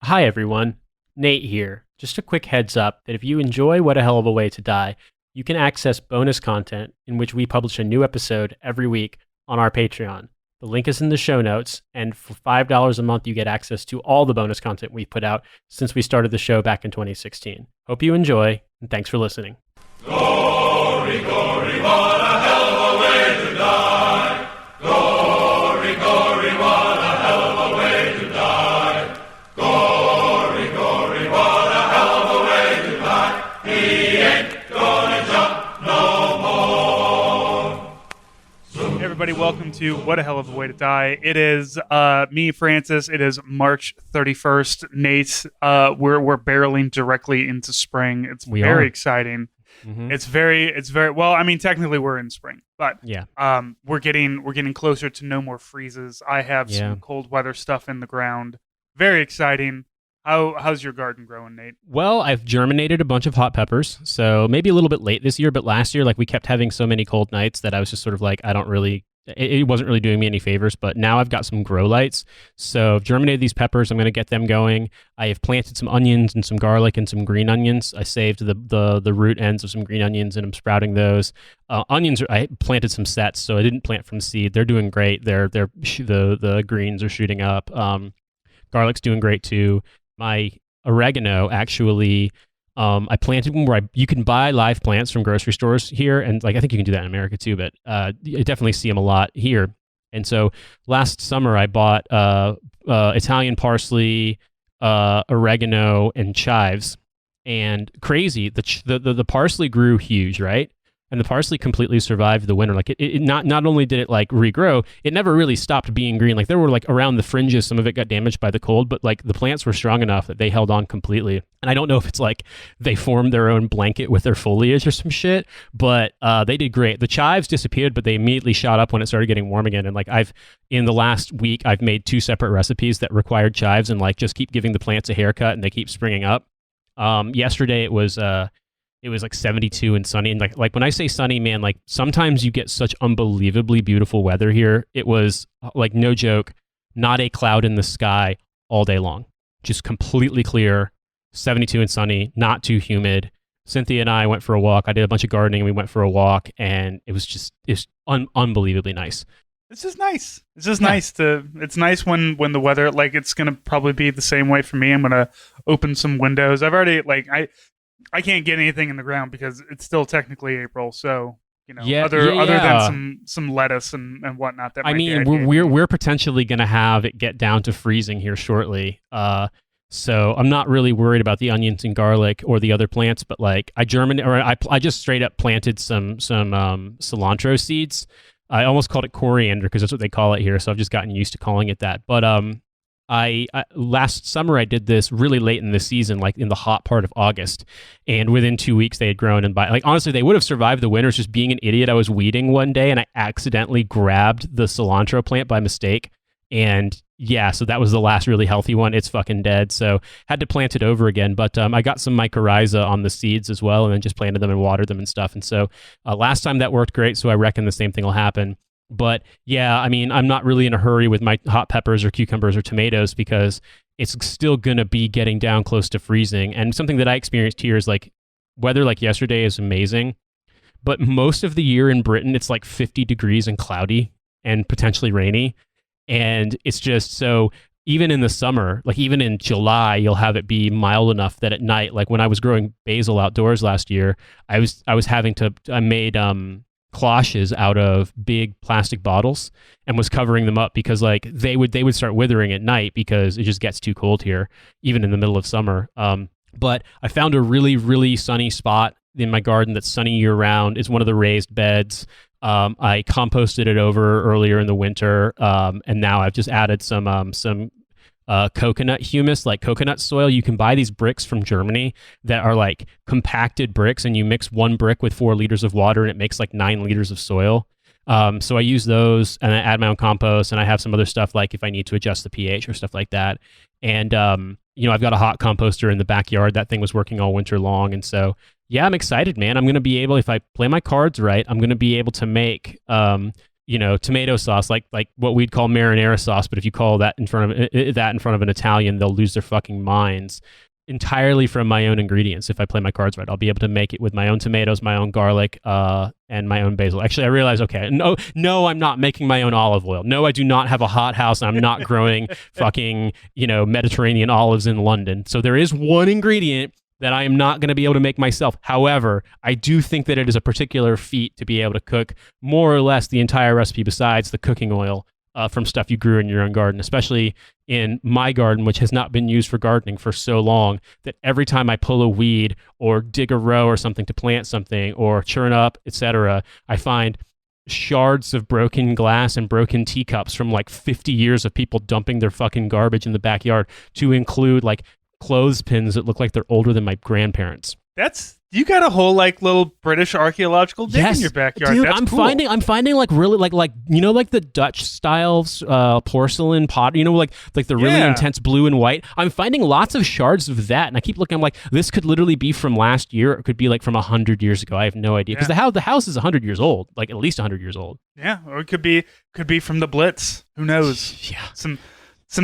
Hi, everyone. Nate here. Just a quick heads up that if you enjoy What a Hell of a Way to Die, you can access bonus content in which we publish a new episode every week on our Patreon. The link is in the show notes, and for $5 a month, you get access to all the bonus content we've put out since we started the show back in 2016. Hope you enjoy, and thanks for listening. Glory, glory, what a hell of a way to die. Glory, glory, what a hell of a way to die. Glory, glory, what a hell of a way to die. He ain't gonna jump no more. Hey everybody, welcome to What a Hell of a Way to Die. It is me, Francis. It is March 31st. Nate, we're barreling directly into spring. It's very exciting. Mm-hmm. It's very well. I mean, technically we're in spring, but yeah, we're getting closer to no more freezes. I have some cold weather stuff in the ground. Very exciting. How's your garden growing, Nate? Well, I've germinated a bunch of hot peppers, so maybe a little bit late this year, but last year, like, we kept having so many cold nights that I was just sort of like, it wasn't really doing me any favors, but now I've got some grow lights, so I've germinated these peppers. I'm going to get them going. I have planted some onions and some garlic and some green onions. I saved the root ends of some green onions, and I'm sprouting those. I planted some sets, so I didn't plant from seed. They're doing great. The greens are shooting up. Garlic's doing great too. My oregano, actually, I planted one where you can buy live plants from grocery stores here, and like I think you can do that in America too, but you definitely see them a lot here. And so last summer I bought Italian parsley, oregano, and chives. And crazy, the parsley grew huge, right? And the parsley completely survived the winter. Like it not only did it like regrow, it never really stopped being green. Like there were like around the fringes, some of it got damaged by the cold, but like the plants were strong enough that they held on completely. And I don't know if it's like they formed their own blanket with their foliage or some shit, but they did great. The chives disappeared, but they immediately shot up when it started getting warm again. And like in the last week, I've made 2 separate recipes that required chives and like just keep giving the plants a haircut and they keep springing up. Yesterday it was like 72 and sunny. And like when I say sunny, man, like sometimes you get such unbelievably beautiful weather here. It was like, no joke, not a cloud in the sky all day long. Just completely clear, 72 and sunny, not too humid. Cynthia and I went for a walk. I did a bunch of gardening and we went for a walk, and it's unbelievably nice. This is nice. It's nice when the weather, like, it's going to probably be the same way for me. I'm going to open some windows. I've already, like, I can't get anything in the ground because it's still technically April, so other than some lettuce and whatnot. That we're potentially going to have it get down to freezing here shortly. So I'm not really worried about the onions and garlic or the other plants, but like I just straight up planted some cilantro seeds. I almost called it coriander because that's what they call it here, so I've just gotten used to calling it that. But I last summer I did this really late in the season, like in the hot part of August, and within 2 weeks they had grown. And honestly, they would have survived the winters. Just being an idiot, I was weeding one day and I accidentally grabbed the cilantro plant by mistake, and so that was the last really healthy one. It's fucking dead, so had to plant it over again. But I got some mycorrhiza on the seeds as well, and then just planted them and watered them and stuff. And so last time that worked great, so I reckon the same thing will happen. But yeah, I mean, I'm not really in a hurry with my hot peppers or cucumbers or tomatoes because it's still going to be getting down close to freezing. And something that I experienced here is like weather like yesterday is amazing, but most of the year in Britain, it's like 50 degrees and cloudy and potentially rainy. And it's just so even in the summer, like even in July, you'll have it be mild enough that at night, like when I was growing basil outdoors last year, I made cloches out of big plastic bottles and was covering them up because like they would start withering at night because it just gets too cold here, even in the middle of summer. But I found a really, really sunny spot in my garden that's sunny year round. It's one of the raised beds. I composted it over earlier in the winter, and now I've just added some coconut humus, like coconut soil. You can buy these bricks from Germany that are like compacted bricks, and you mix 1 brick with 4 liters of water and it makes like 9 liters of soil. So I use those and I add my own compost, and I have some other stuff like if I need to adjust the pH or stuff like that. And, I've got a hot composter in the backyard. That thing was working all winter long. And so, yeah, I'm excited, man. I'm going to be able, if I play my cards right, I'm going to be able to make, tomato sauce, like what we'd call marinara sauce, but if you call that in front of an Italian, they'll lose their fucking minds. Entirely from my own ingredients. If I play my cards right, I'll be able to make it with my own tomatoes, my own garlic, and my own basil. Actually, I realized, okay, no, I'm not making my own olive oil. No, I do not have a hot house, and I'm not growing fucking, Mediterranean olives in London. So there is one ingredient that I am not going to be able to make myself. However, I do think that it is a particular feat to be able to cook more or less the entire recipe besides the cooking oil from stuff you grew in your own garden, especially in my garden, which has not been used for gardening for so long that every time I pull a weed or dig a row or something to plant something or churn up, etc., I find shards of broken glass and broken teacups from like 50 years of people dumping their fucking garbage in the backyard, to include like clothespins that look like they're older than my grandparents. You got a whole like little British archaeological dig in your backyard. Dude, That's I'm cool. finding like really like like the Dutch style porcelain pot, like the really intense blue and white. I'm finding lots of shards of that, and I keep looking. I'm like, this could literally be from last year. Or it could be like from 100 years ago. I have no idea, because the house is 100 years old, like at least 100 years old. Yeah, or it could be from the Blitz. Who knows? Yeah, some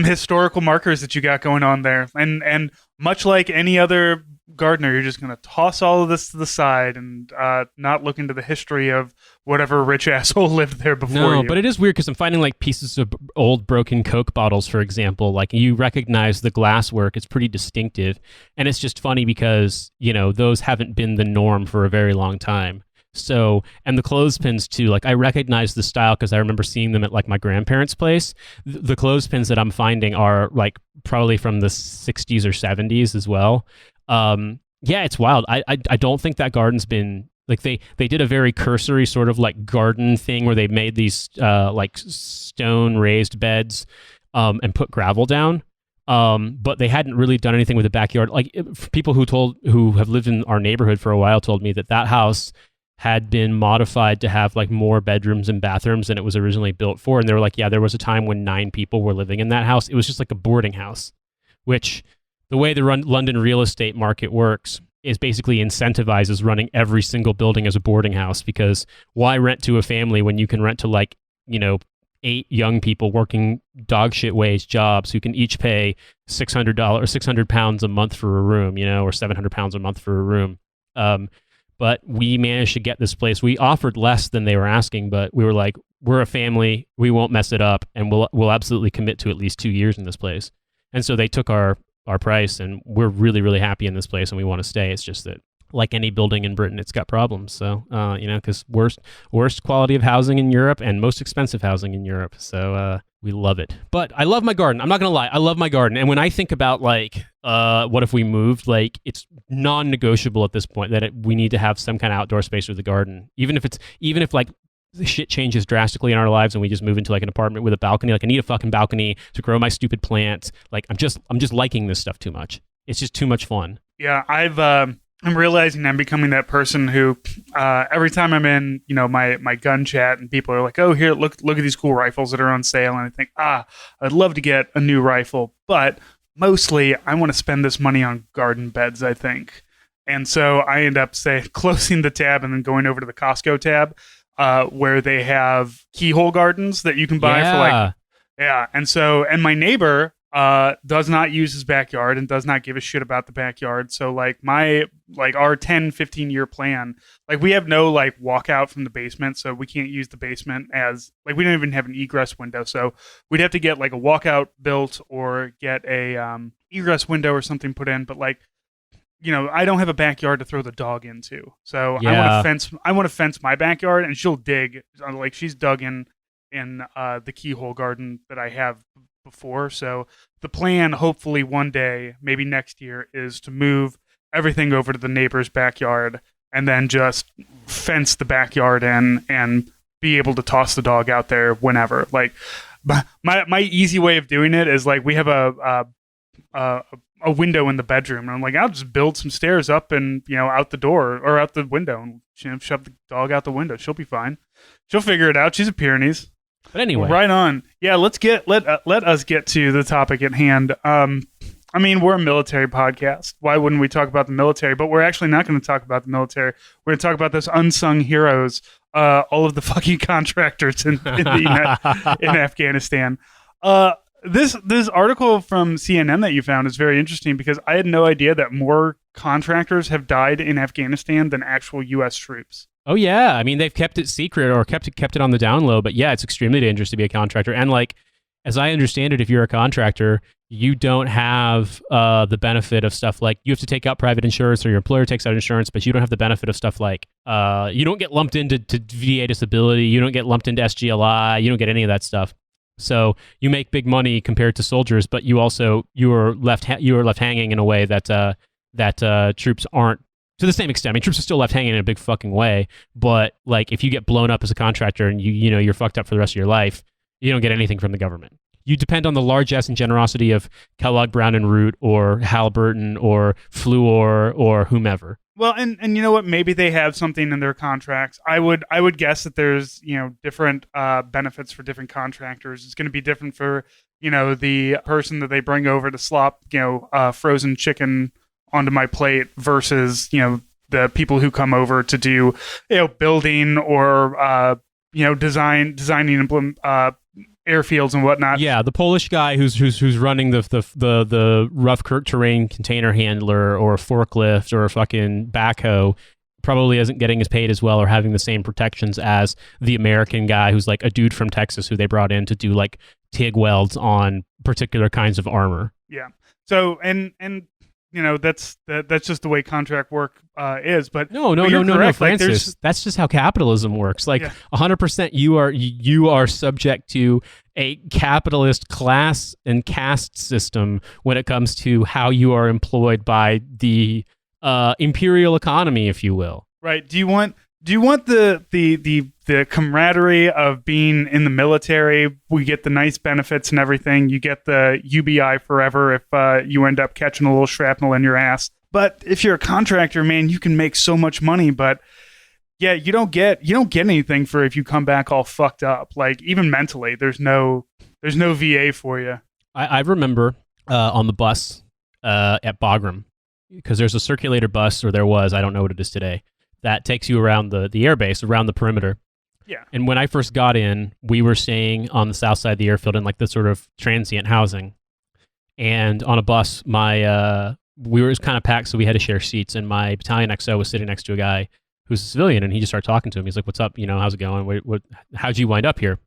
historical markers that you got going on there, and much like any other gardener, you're just going to toss all of this to the side and not look into the history of whatever rich asshole lived there before you. No, but it is weird because I'm finding like pieces of old broken Coke bottles, for example. Like you recognize the glass work. It's pretty distinctive. And it's just funny because, those haven't been the norm for a very long time. So, and the clothespins too, like I recognize the style because I remember seeing them at like my grandparents' place. The clothespins that I'm finding are like probably from the 60s or 70s as well. Yeah, it's wild. I don't think that garden's been like they did a very cursory sort of like garden thing where they made these like stone raised beds and put gravel down. But they hadn't really done anything with the backyard. Like people who have lived in our neighborhood for a while told me that house had been modified to have like more bedrooms and bathrooms than it was originally built for. And they were like, yeah, there was a time when 9 people were living in that house. It was just like a boarding house, which the way the London real estate market works is basically incentivizes running every single building as a boarding house, because why rent to a family when you can rent to like, 8 young people working dog shit wage jobs who can each pay £600 a month for a room, or £700 a month for a room. But we managed to get this place. We offered less than they were asking, but we were like, we're a family, we won't mess it up, and we'll absolutely commit to at least 2 years in this place. And so they took our price, and we're really, really happy in this place, and we want to stay. It's just that, like any building in Britain, it's got problems. So, because worst quality of housing in Europe and most expensive housing in Europe. So we love it. But I love my garden. I'm not going to lie. I love my garden. And when I think about like, what if we moved, like it's non-negotiable at this point that we need to have some kind of outdoor space for the garden. Even if like the shit changes drastically in our lives and we just move into like an apartment with a balcony, like I need a fucking balcony to grow my stupid plants. Like I'm just liking this stuff too much. It's just too much fun. Yeah, I'm realizing I'm becoming that person who, every time I'm in, my gun chat and people are like, oh, here, look at these cool rifles that are on sale. And I think, I'd love to get a new rifle, but mostly I want to spend this money on garden beds, I think. And so I end up, closing the tab and then going over to the Costco tab, where they have keyhole gardens that you can buy for like, yeah. And my neighbor, does not use his backyard and does not give a shit about the backyard. So like our 10-15 year plan, like we have no like walkout from the basement, so we can't use the basement as like we don't even have an egress window. So we'd have to get like a walkout built or get a egress window or something put in. But like, I don't have a backyard to throw the dog into. So Yeah. I want to fence my backyard, and she'll dig, like she's dug in the keyhole garden that I have before. So the plan, hopefully one day, maybe next year, is to move everything over to the neighbor's backyard and then just fence the backyard in and be able to toss the dog out there whenever. Like my easy way of doing it is like we have a window in the bedroom, and I'm like, I'll just build some stairs up and out the door or out the window and shove the dog out the window. She'll be fine. She'll figure it out. She's a Pyrenees. But anyway, right on. Yeah, let us get to the topic at hand. I mean, we're a military podcast. Why wouldn't we talk about the military? But we're actually not going to talk about the military. We're going to talk about those unsung heroes all of the fucking contractors in Afghanistan. This article from CNN that you found is very interesting because I had no idea that more contractors have died in Afghanistan than actual U.S. troops. Oh yeah, I mean they've kept it secret or kept it on the down low, but yeah, it's extremely dangerous to be a contractor. And like, as I understand it, if you're a contractor, you don't have the benefit of stuff like you have to take out private insurance or your employer takes out insurance, but you don't have the benefit of stuff like you don't get lumped into VA disability, you don't get lumped into SGLI, you don't get any of that stuff. So you make big money compared to soldiers, but you are left hanging in a way that troops aren't to the same extent. I mean, troops are still left hanging in a big fucking way, but like if you get blown up as a contractor and you're fucked up for the rest of your life, you don't get anything from the government. You depend on the largesse and generosity of Kellogg, Brown and Root, or Halliburton, or Fluor, or whomever. Well, and you know what? Maybe they have something in their contracts. I would guess that there's different benefits for different contractors. It's going to be different for the person that they bring over to slop frozen chicken onto my plate versus the people who come over to do building or designing airfields and whatnot. Yeah, the Polish guy who's running the rough terrain container handler or forklift or a fucking backhoe probably isn't getting as paid as well or having the same protections as the American guy who's like a dude from Texas who they brought in to do like TIG welds on particular kinds of armor. Yeah. So and that's just the way contract work is. But no, Francis. That's just how capitalism works. Like 100%, you are subject to a capitalist class and caste system when it comes to how you are employed by the imperial economy, if you will. Right. Do you want the camaraderie of being in the military? We get the nice benefits and everything. You get the UBI forever if you end up catching a little shrapnel in your ass. But if you're a contractor, man, you can make so much money. But yeah, you don't get anything for if you come back all fucked up. Like even mentally, there's no VA for you. I remember on the bus at Bagram, because there's a circulator bus, or there was, I don't know what it is today, that takes you around the airbase, around the perimeter. Yeah. And when I first got in, we were staying on the south side of the airfield in like the sort of transient housing. And on a bus, we were kind of packed, so we had to share seats. And my battalion XO was sitting next to a guy who's a civilian, and he just started talking to him. He's like, "What's up? How's it going? How'd you wind up here?"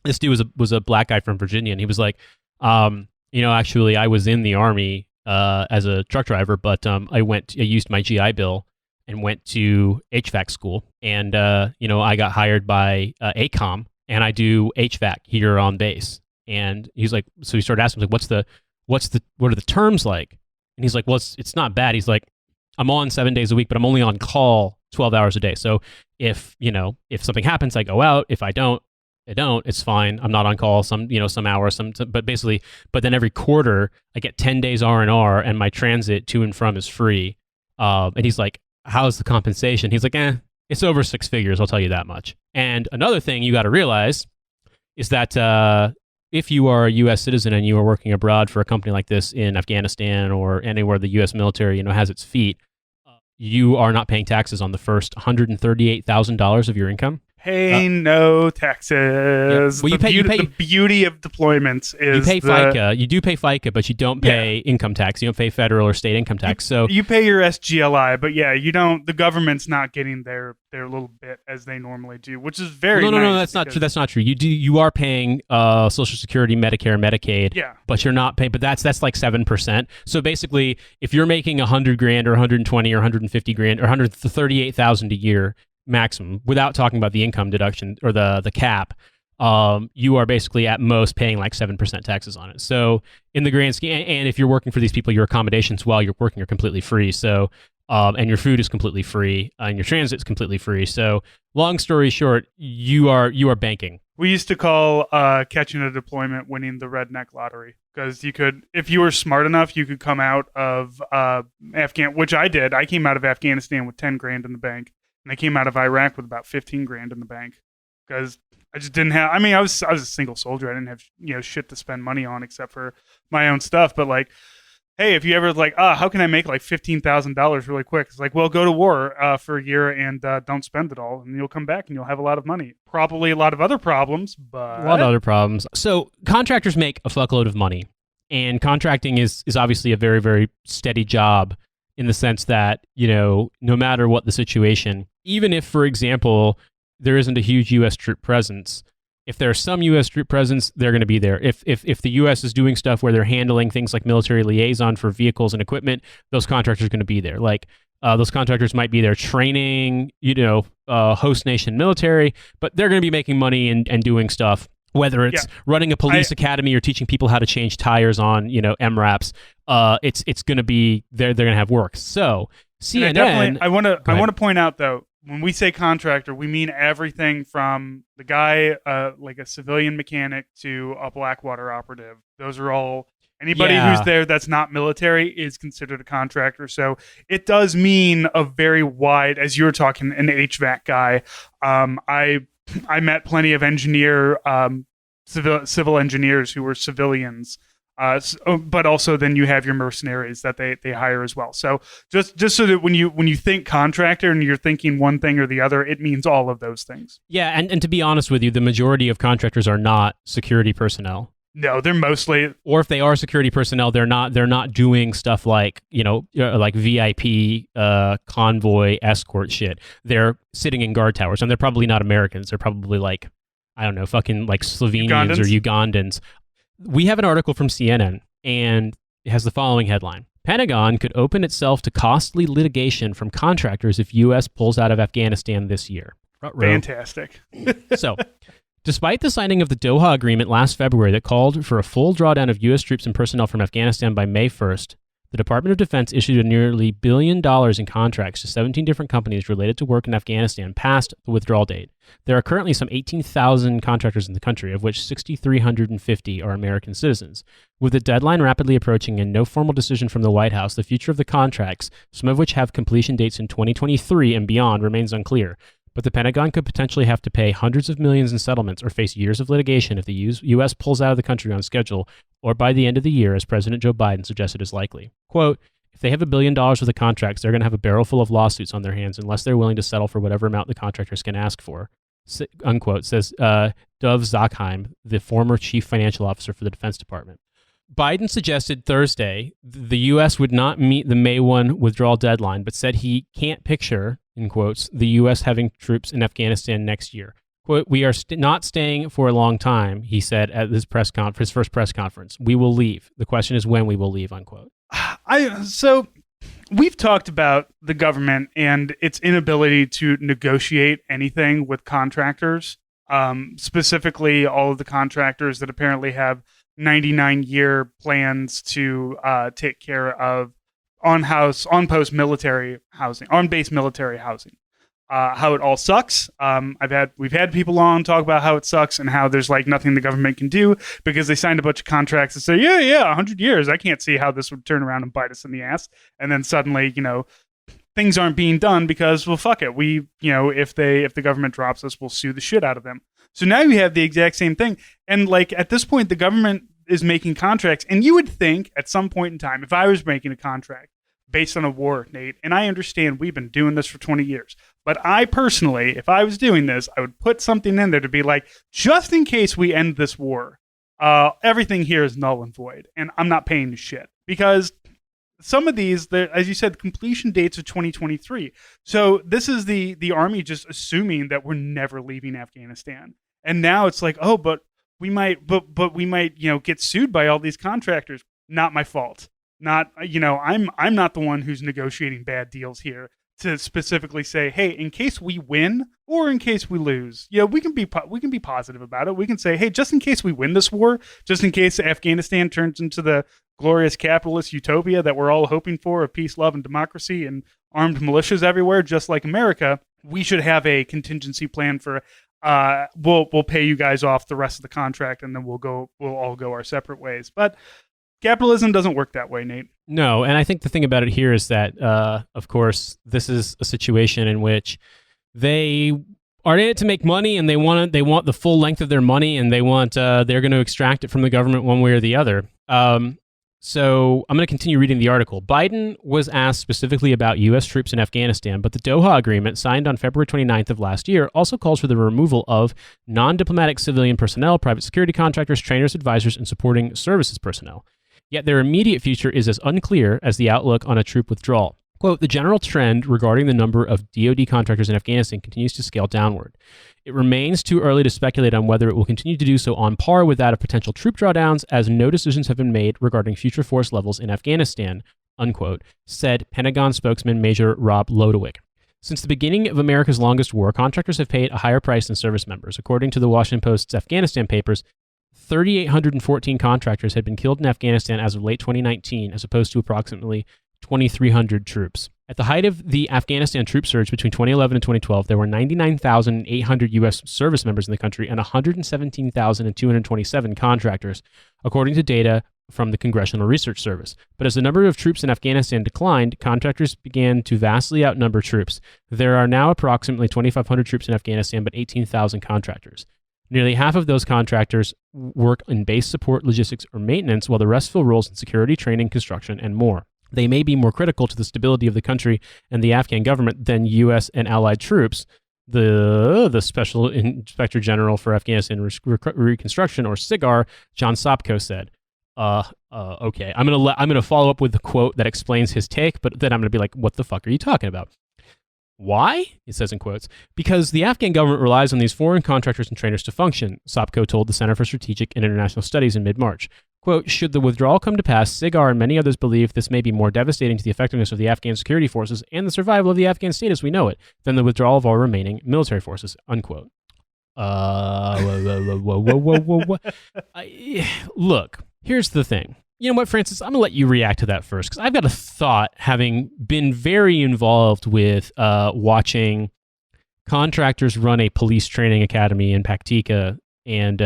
This dude was a black guy from Virginia, and he was like, actually, I was in the Army as a truck driver, but I used my GI Bill and went to HVAC school, and I got hired by ACOM, and I do HVAC here on base. And he's like, so he started asking, like, what are the terms like? And he's like, well, it's not bad. He's like, I'm on 7 days a week, but I'm only on call 12 hours a day. So if something happens, I go out. If I don't, it's fine. I'm not on call some hours, but then every quarter I get 10 days R&R, and my transit to and from is free. And he's like, how's the compensation? He's like, it's over six figures, I'll tell you that much. And another thing you got to realize is that if you are a U.S. citizen and you are working abroad for a company like this in Afghanistan or anywhere the U.S. military has its feet, you are not paying taxes on the first $138,000 of your income. Paying no taxes. Yeah. Well, the beauty of deployments is you pay FICA. You do pay FICA, but you don't pay income tax. You don't pay federal or state income tax. So you pay your SGLI, but you don't. The government's not getting their little bit as they normally do, which is very nice. No, that's not true. That's not true. You are paying Social Security, Medicare, Medicaid. Yeah. But you're not paying. But that's like 7%. So basically, if you're making $100,000 or 120 or 150 grand or 138,000 a year maximum, without talking about the income deduction or the cap, you are basically at most paying like 7% taxes on it. So in the grand scheme, and if you're working for these people, your accommodations while you're working are completely free. So and your food is completely free, and your transit is completely free. So long story short, you are banking. We used to call catching a deployment winning the redneck lottery, because you could, if you were smart enough, you could come out of which I did. I came out of Afghanistan with 10 grand in the bank. And I came out of Iraq with about 15 grand in the bank, because I just didn't have. I mean, I was a single soldier. I didn't have shit to spend money on except for my own stuff. But like, hey, if you ever like, how can I make like $15,000 really quick? It's like, well, go to war for a year and don't spend it all, and you'll come back and you'll have a lot of money. Probably a lot of other problems, but A lot of other problems. So contractors make a fuckload of money, and contracting is obviously a very, very steady job in the sense that, no matter what the situation, even if, for example, there isn't a huge U.S. troop presence, if there's some U.S. troop presence, they're going to be there. If the U.S. is doing stuff where they're handling things like military liaison for vehicles and equipment, those contractors are going to be there. Like those contractors might be there training, host nation military, but they're going to be making money and doing stuff. Whether it's running a police academy or teaching people how to change tires on, MRAPs, it's going to be they're going to have work. So CNN. I want to point out though, when we say contractor, we mean everything from the guy, like a civilian mechanic, to a Blackwater operative. Those are all, anybody who's there that's not military is considered a contractor. So it does mean a very wide, as you were talking, an HVAC guy. I met plenty of civil engineers who were civilians. But also then you have your mercenaries that they hire as well. So just so that when you think contractor and you're thinking one thing or the other, it means all of those things. Yeah, and to be honest with you, the majority of contractors are not security personnel. No, they're mostly, or if they are security personnel, they're not doing stuff like like VIP convoy escort shit. They're sitting in guard towers, and they're probably not Americans. They're probably like, I don't know, fucking like Slovenians or Ugandans. We have an article from CNN, and it has the following headline. Pentagon could open itself to costly litigation from contractors if U.S. pulls out of Afghanistan this year. Fantastic. So, despite the signing of the Doha Agreement last February that called for a full drawdown of U.S. troops and personnel from Afghanistan by May 1st, the Department of Defense issued a nearly $1 billion in contracts to 17 different companies related to work in Afghanistan past the withdrawal date. There are currently some 18,000 contractors in the country, of which 6,350 are American citizens. With the deadline rapidly approaching and no formal decision from the White House, the future of the contracts, some of which have completion dates in 2023 and beyond, remains unclear. But the Pentagon could potentially have to pay hundreds of millions in settlements or face years of litigation if the U.S. pulls out of the country on schedule or by the end of the year, as President Joe Biden suggested is likely. Quote, if they have $1 billion worth of contracts, they're going to have a barrel full of lawsuits on their hands unless they're willing to settle for whatever amount the contractors can ask for, unquote, says Dov Zakheim, the former chief financial officer for the Defense Department. Biden suggested Thursday the U.S. would not meet the May 1 withdrawal deadline, but said he can't picture, in quotes, the U.S. having troops in Afghanistan next year. Quote, we are not staying for a long time, he said at his first press conference. We will leave. The question is when we will leave, unquote. So we've talked about the government and its inability to negotiate anything with contractors, specifically all of the contractors that apparently have 99-year plans to take care of on-base military housing. How it all sucks. We've had people on talk about how it sucks and how there's like nothing the government can do because they signed a bunch of contracts that say, 100 years. I can't see how this would turn around and bite us in the ass. And then suddenly, things aren't being done because, well, fuck it. We, if the government drops us, we'll sue the shit out of them. So now you have the exact same thing. And like at this point, the government is making contracts. And you would think at some point in time, if I was making a contract based on a war, Nate, and I understand we've been doing this for 20 years, but I personally, if I was doing this, I would put something in there to be like, just in case we end this war, everything here is null and void, and I'm not paying you shit. Because some of these, as you said, completion dates are 2023. So this is the Army just assuming that we're never leaving Afghanistan. And now it's like, oh, but we might, get sued by all these contractors. Not my fault. Not, I'm not the one who's negotiating bad deals here to specifically say, hey, in case we win or in case we lose, we can be positive about it. We can say, hey, just in case we win this war, just in case Afghanistan turns into the glorious capitalist utopia that we're all hoping for of peace, love, and democracy and armed militias everywhere, just like America, we should have a contingency plan for we'll pay you guys off the rest of the contract and then we'll all go our separate ways. But capitalism doesn't work that way, Nate. No, and I think the thing about it here is that, of course, this is a situation in which they are in it to make money, and they want the full length of their money, and they're going to extract it from the government one way or the other. So I'm going to continue reading the article. Biden was asked specifically about U.S. troops in Afghanistan, but the Doha Agreement, signed on February 29th of last year, also calls for the removal of non-diplomatic civilian personnel, private security contractors, trainers, advisors, and supporting services personnel. Yet their immediate future is as unclear as the outlook on a troop withdrawal. Quote, the general trend regarding the number of DoD contractors in Afghanistan continues to scale downward. It remains too early to speculate on whether it will continue to do so on par with that of potential troop drawdowns, as no decisions have been made regarding future force levels in Afghanistan, unquote, said Pentagon spokesman Major Rob Lodewick. Since the beginning of America's longest war, contractors have paid a higher price than service members. According to the Washington Post's Afghanistan papers, 3,814 contractors had been killed in Afghanistan as of late 2019, as opposed to approximately 2,300 troops. At the height of the Afghanistan troop surge between 2011 and 2012, there were 99,800 U.S. service members in the country and 117,227 contractors, according to data from the Congressional Research Service. But as the number of troops in Afghanistan declined, contractors began to vastly outnumber troops. There are now approximately 2,500 troops in Afghanistan, but 18,000 contractors. Nearly half of those contractors work in base support, logistics, or maintenance, while the rest fill roles in security, training, construction, and more. They may be more critical to the stability of the country and the Afghan government than U.S. and allied troops, the Special Inspector General for Afghanistan Reconstruction, or SIGAR, John Sopko, said. Okay, I'm gonna follow up with the quote that explains his take, but then I'm gonna be like, what the fuck are you talking about? Why? It says in quotes, because the Afghan government relies on these foreign contractors and trainers to function, Sopko told the Center for Strategic and International Studies in mid-March. Quote, should the withdrawal come to pass, SIGAR and many others believe this may be more devastating to the effectiveness of the Afghan security forces and the survival of the Afghan state as we know it than the withdrawal of all remaining military forces, unquote. Look, here's the thing. You know what, Francis? I'm going to let you react to that first, because I've got a thought, having been very involved with watching contractors run a police training academy in Paktika, and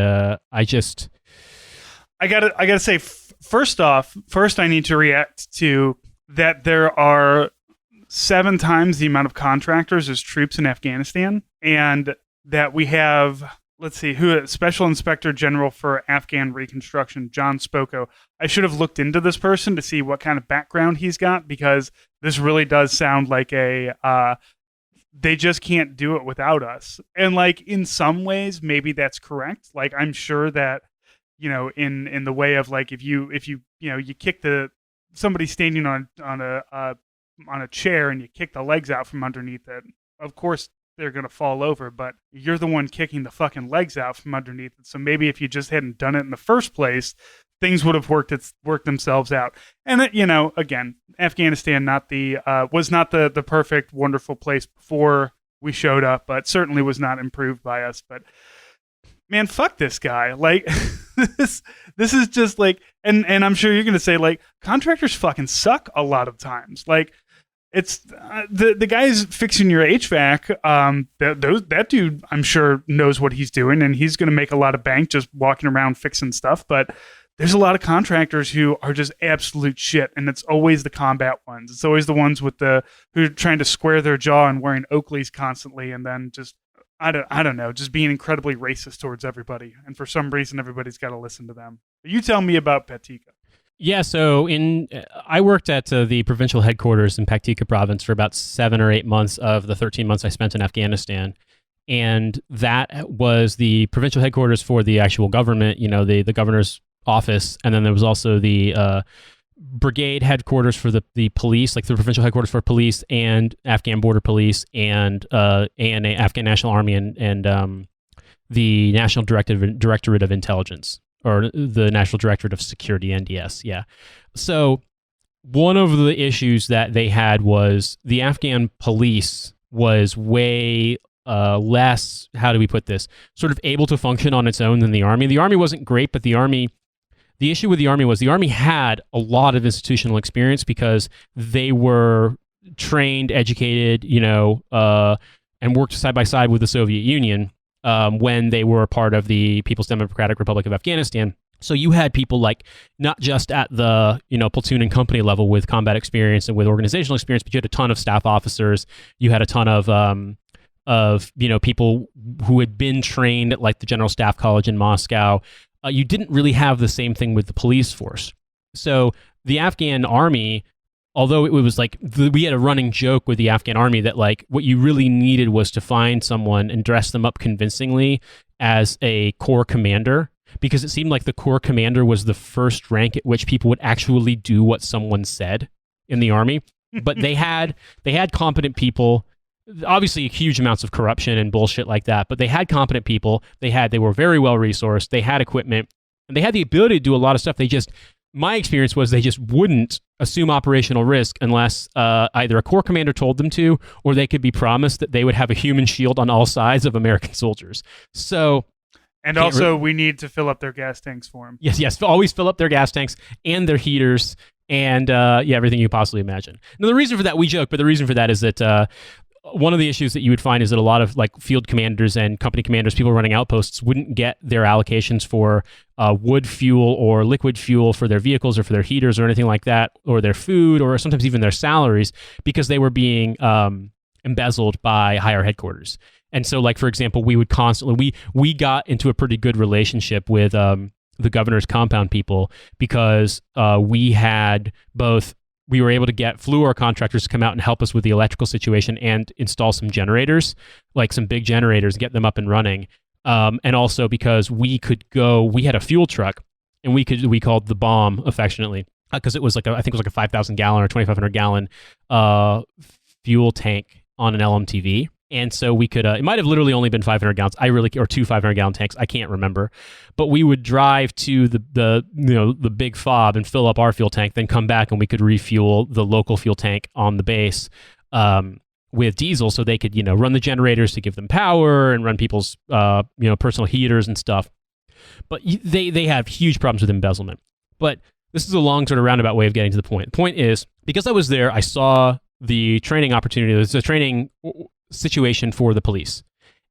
I gotta say, first I need to react to that there are 7 times the amount of contractors as troops in Afghanistan, and that we have, let's see, Special Inspector General for Afghan Reconstruction, John Spoko. I should have looked into this person to see what kind of background he's got, because this really does sound like they just can't do it without us. And like, in some ways, maybe that's correct. Like, I'm sure that, you know, in the way of like, if you kick somebody standing on a chair and you kick the legs out from underneath it, of course they're going to fall over, but you're the one kicking the fucking legs out from underneath it. So maybe if you just hadn't done it in the first place, things would have worked themselves out. And you know, again, Afghanistan was not the perfect, wonderful place before we showed up, but certainly was not improved by us. But man, fuck this guy. Like, this is just like, and I'm sure you're going to say, like, contractors fucking suck a lot of times. Like, it's the guy's fixing your HVAC. That dude, I'm sure, knows what he's doing, and he's going to make a lot of bank just walking around fixing stuff. But there's a lot of contractors who are just absolute shit, and it's always the combat ones. It's always the ones who are trying to square their jaw and wearing Oakleys constantly, and then just I don't know, just being incredibly racist towards everybody. And for some reason, everybody's got to listen to them. But you tell me about Paktika. Yeah, so I worked at the provincial headquarters in Paktika province for about 7 or 8 months of the 13 months I spent in Afghanistan. And that was the provincial headquarters for the actual government, you know, the governor's office. And then there was also the brigade headquarters for the police, like the provincial headquarters for police and Afghan border police and ANA, Afghan National Army, and the National Directorate of Intelligence, or the National Directorate of Security, NDS. Yeah. So one of the issues that they had was the Afghan police was way less, how do we put this, sort of able to function on its own than the army. The army wasn't great, but the issue with the army was the army had a lot of institutional experience because they were trained, educated, you know, and worked side by side with the Soviet Union when they were a part of the People's Democratic Republic of Afghanistan. So you had people like not just at the, you know, platoon and company level with combat experience and with organizational experience, but you had a ton of staff officers. You had a ton of you know, people who had been trained at like the General Staff College in Moscow. You didn't really have the same thing with the police force. So the Afghan army, although it was like we had a running joke with the Afghan army that like what you really needed was to find someone and dress them up convincingly as a corps commander, because it seemed like the corps commander was the first rank at which people would actually do what someone said in the army. But they had competent people, obviously huge amounts of corruption and bullshit like that, but they had competent people. They were very well resourced. They had equipment, and they had the ability to do a lot of stuff. My experience was they just wouldn't assume operational risk unless either a corps commander told them to, or they could be promised that they would have a human shield on all sides of American soldiers. So, and also we need to fill up their gas tanks for them. Yes. Always fill up their gas tanks and their heaters and everything you possibly imagine. Now, the reason for that, we joke, but the reason for that is that one of the issues that you would find is that a lot of like field commanders and company commanders, people running outposts, wouldn't get their allocations for wood fuel or liquid fuel for their vehicles or for their heaters or anything like that, or their food, or sometimes even their salaries, because they were being embezzled by higher headquarters. And so, like, for example, we would constantly, we got into a pretty good relationship with the governor's compound people, because we were able to get fluor contractors to come out and help us with the electrical situation and install some generators, like some big generators, get them up and running. And also because we had a fuel truck, and we called the bomb affectionately, because it was like I think it was like a 5,000 gallon or 2,500 gallon fuel tank on an LMTV. And so we could, it might have literally only been 500 gallons. Or two 500 gallon tanks. I can't remember, but we would drive to the big fob and fill up our fuel tank, then come back and we could refuel the local fuel tank on the base with diesel, so they could, run the generators to give them power and run people's, personal heaters and stuff. But they have huge problems with embezzlement. But this is a long sort of roundabout way of getting to the point. The point is, because I was there, I saw the training opportunity. It was a training situation for the police,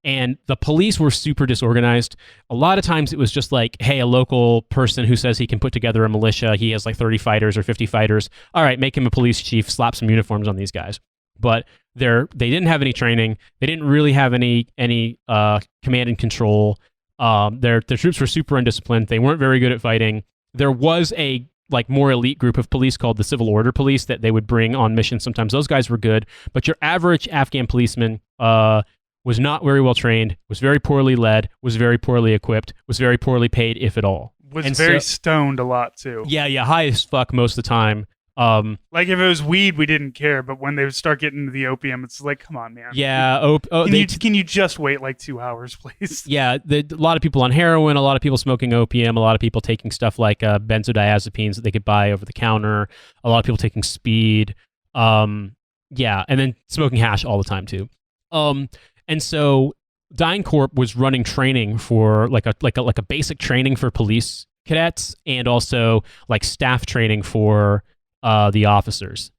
and the police were super disorganized. A lot of times it was just like, hey, a local person who says he can put together a militia, he has like 30 fighters or 50 fighters, all right, make him a police chief, slap some uniforms on these guys. But they didn't have any training. They didn't really have any command and control. Their troops were super undisciplined. They weren't very good at fighting. There was a more elite group of police called the Civil Order Police that they would bring on missions. Sometimes those guys were good, but your average Afghan policeman was not very well trained, was very poorly led, was very poorly equipped, was very poorly paid, if at all. Was very stoned a lot too. Yeah, high as fuck most of the time. Like if it was weed, we didn't care, but when they would start getting into the opium, it's like, come on, man. Yeah. Can you just wait like 2 hours, please? Yeah, a lot of people on heroin, a lot of people smoking opium, a lot of people taking stuff like benzodiazepines that they could buy over the counter, a lot of people taking speed. And then smoking hash all the time too. And so DynCorp was running training for like a basic training for police cadets, and also like staff training for the officers.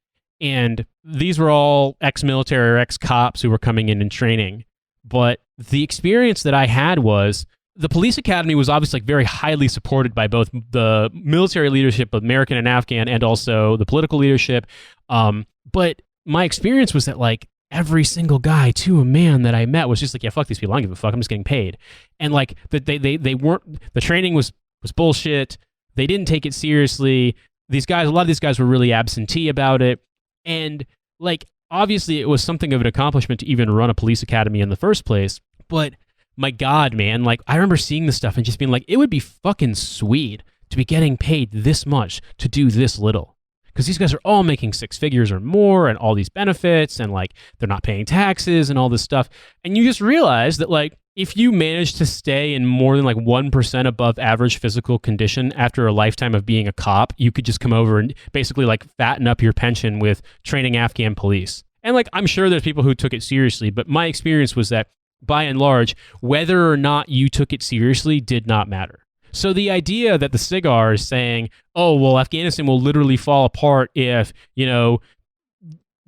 And these were all ex-military or ex-cops who were coming in and training. But the experience that I had was the police academy was obviously very highly supported by both the military leadership, American and Afghan, and also the political leadership. But my experience was that like every single guy to a man that I met was just like, yeah, fuck these people. I don't give a fuck. I'm just getting paid. And like they weren't, the training was bullshit. They didn't take it seriously. A lot of these guys were really absentee about it. And like, obviously it was something of an accomplishment to even run a police academy in the first place. But my God, man, like I remember seeing this stuff and just being like, it would be fucking sweet to be getting paid this much to do this little. Because these guys are all making 6 figures or more and all these benefits, and like they're not paying taxes and all this stuff. And you just realize that like, if you manage to stay in more than like 1% above average physical condition after a lifetime of being a cop, you could just come over and basically like fatten up your pension with training Afghan police. And like, I'm sure there's people who took it seriously, but my experience was that by and large, whether or not you took it seriously did not matter. So the idea that the cigar is saying, oh, well, Afghanistan will literally fall apart if,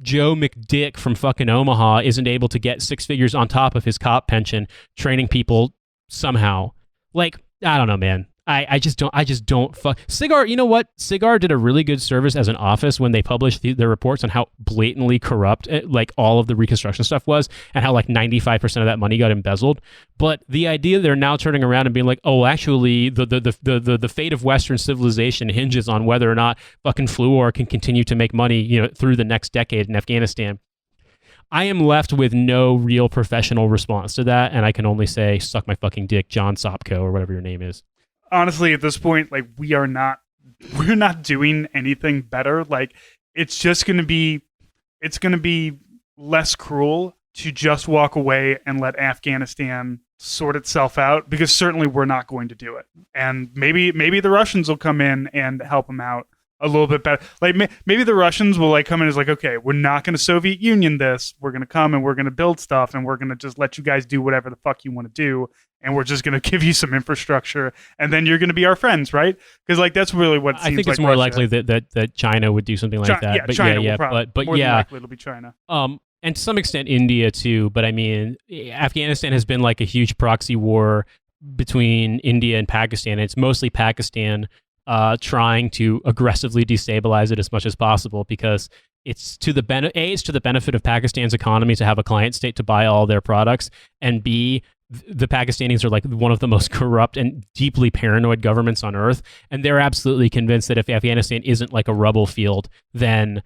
Joe McDick from fucking Omaha isn't able to get 6 figures on top of his cop pension training people somehow. Like, I don't know, man. I just don't fuck Cigar. You know what? Cigar did a really good service as an office when they published their reports on how blatantly corrupt like all of the reconstruction stuff was, and how like 95% of that money got embezzled. But the idea they're now turning around and being like, oh, actually, the fate of Western civilization hinges on whether or not fucking Fluor can continue to make money, you know, through the next decade in Afghanistan. I am left with no real professional response to that, and I can only say, suck my fucking dick, John Sopko, or whatever your name is. Honestly, at this point, like we're not doing anything better. Like it's going to be less cruel to just walk away and let Afghanistan sort itself out, because certainly we're not going to do it. And maybe the Russians will come in and help them out a little bit better. Like maybe the Russians will like come in as like, okay, we're not going to Soviet Union this. We're going to come and we're going to build stuff, and we're going to just let you guys do whatever the fuck you want to do. And we're just going to give you some infrastructure, and then you're going to be our friends, right? Because like that's really what it seems I think it's like more Russia. likely that China would do something like that. Yeah, But China yeah, will probably, but more than yeah, likely it'll be China. and to some extent India too. But I mean, Afghanistan has been like a huge proxy war between India and Pakistan. It's mostly Pakistan trying to aggressively destabilize it as much as possible, because it's to the benefit of Pakistan's economy to have a client state to buy all their products, and B, the Pakistanis are like one of the most corrupt and deeply paranoid governments on earth, and they're absolutely convinced that if Afghanistan isn't like a rubble field, then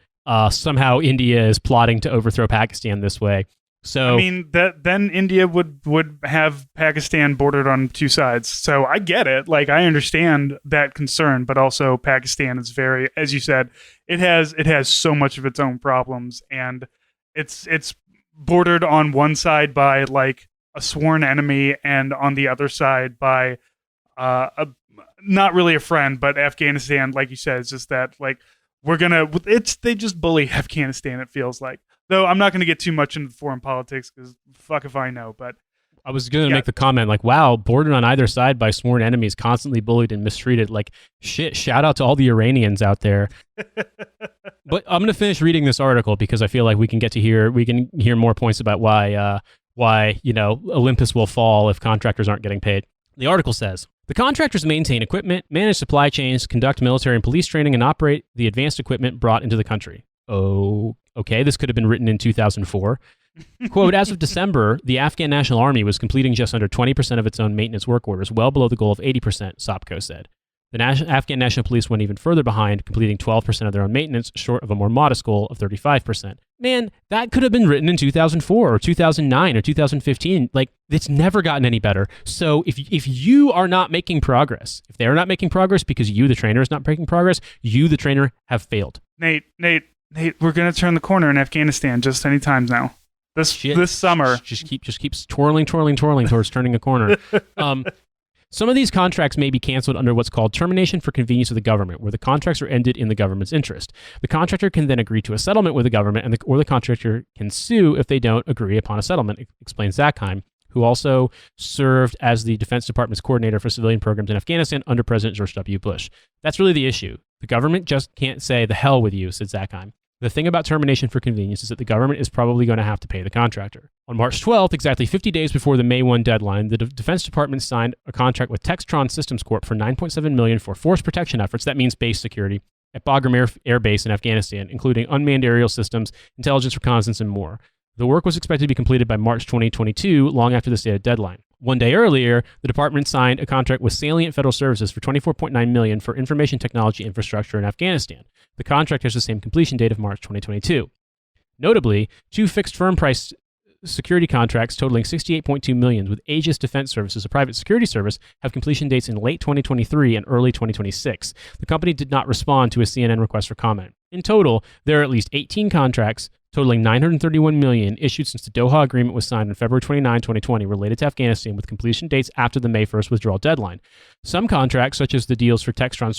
somehow India is plotting to overthrow Pakistan this way. So I mean, then India would have Pakistan bordered on two sides. So I get it. Like I understand that concern, but also Pakistan is very, as you said, it has so much of its own problems, and it's bordered on one side by like a sworn enemy, and on the other side by not really a friend, but Afghanistan, like you said, is just that like they just bully Afghanistan, it feels like. Though I'm not going to get too much into foreign politics, because fuck if I know. But I was going to make the comment like, wow, bordered on either side by sworn enemies, constantly bullied and mistreated. Like, shit, shout out to all the Iranians out there. But I'm going to finish reading this article because I feel like we can hear more points about why, you know, Olympus will fall if contractors aren't getting paid. The article says, the contractors maintain equipment, manage supply chains, conduct military and police training, and operate the advanced equipment brought into the country. Oh, okay, this could have been written in 2004. Quote, as of December, the Afghan National Army was completing just under 20% of its own maintenance work orders, well below the goal of 80%, Sopko said. The Afghan National Police went even further behind, completing 12% of their own maintenance, short of a more modest goal of 35%. Man, that could have been written in 2004 or 2009 or 2015. Like, it's never gotten any better. So if you are not making progress, if they are not making progress because you, the trainer, is not making progress, you, the trainer, have failed. Nate, we're going to turn the corner in Afghanistan just any time now. This summer. Just keeps twirling towards turning a corner. Some of these contracts may be canceled under what's called termination for convenience of the government, where the contracts are ended in the government's interest. The contractor can then agree to a settlement with the government, or the contractor can sue if they don't agree upon a settlement, explains Zakheim, who also served as the Defense Department's coordinator for civilian programs in Afghanistan under President George W. Bush. That's really the issue. The government just can't say the hell with you, said Zakheim. The thing about termination for convenience is that the government is probably going to have to pay the contractor. On March 12th, exactly 50 days before the May 1 deadline, the Defense Department signed a contract with Textron Systems Corp for $9.7 million for force protection efforts, that means base security, at Bagram Air Base in Afghanistan, including unmanned aerial systems, intelligence reconnaissance, and more. The work was expected to be completed by March 2022, long after the stated deadline. One day earlier, the department signed a contract with Salient Federal Services for $24.9 million for information technology infrastructure in Afghanistan. The contract has the same completion date of March 2022. Notably, two fixed firm price security contracts totaling $68.2 million with Aegis Defense Services, a private security service, have completion dates in late 2023 and early 2026. The company did not respond to a CNN request for comment. In total, there are at least 18 contracts totaling $931 million issued since the Doha Agreement was signed on February 29, 2020, related to Afghanistan, with completion dates after the May 1st withdrawal deadline. Some contracts, such as the deals for Textron